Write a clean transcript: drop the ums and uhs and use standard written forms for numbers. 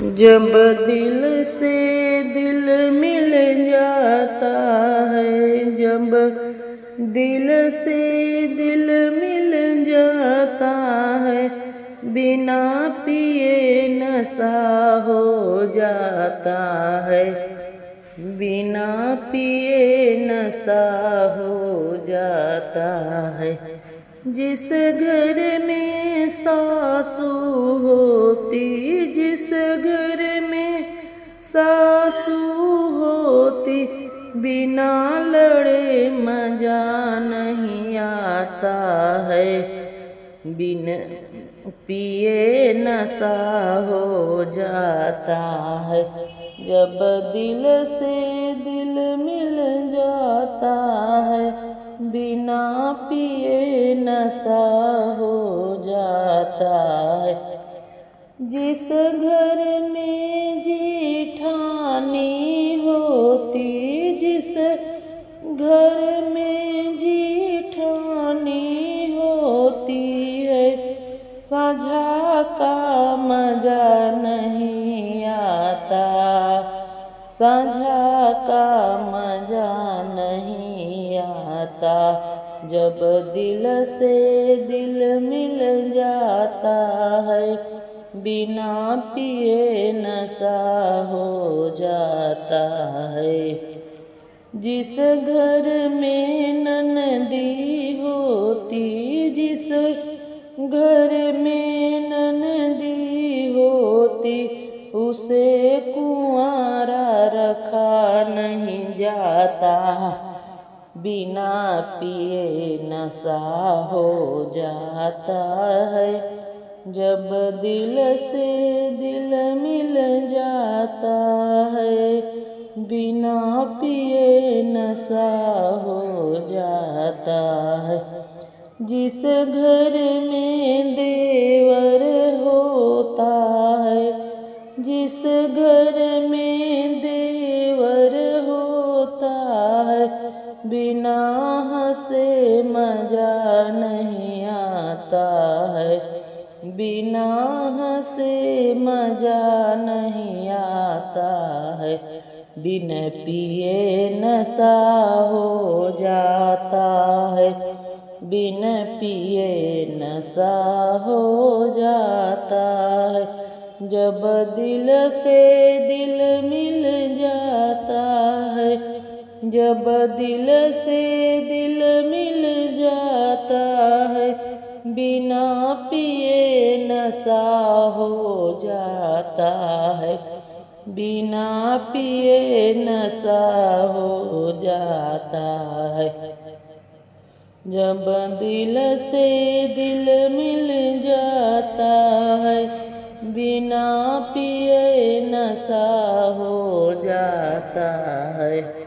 जब दिल से दिल मिल जाता है, जब दिल से दिल मिल जाता है, बिना पिए नशा हो जाता है, बिना पिए नशा हो जाता है। जिस घर में सासू होती, जिस घर में सासू होती, बिना लड़े मजा नहीं आता है, बिन पिए नशा हो जाता है। जब दिल से दिल मिल जाता है, बिना पिए नशा हो जाता है। जिस घर में जेठानी होती, जिस घर में जेठानी होती है, साझा का मजा नहीं आता, साझा का मजा नहीं आता। जब दिल से दिल मिल जाता है, बिना पिए नशा हो जाता है। जिस घर में ननदी होती, जिस घर में ननदी होती, उसे कुंवारा रखा नहीं जाता, बिना पिए नशा हो जाता है। जब दिल से दिल मिल जाता है, बिना पिए नशा हो जाता है। जिस घर में देवर होता है, जिस घर में देवर होता है, बिना हंसे मजा नहीं आता है, बिना हंसे मजा नहीं आता है। बिन पिए नशा हो जाता है, बिन पिए नशा हो जाता है। जब दिल से दिल मिल जाता है, जब दिल से दिल मिल जाता है, बिना पिए नशा हो जाता है, बिना पिए नशा हो जाता है। जब दिल से दिल मिल जाता है, बिना पिए नशा हो जाता है।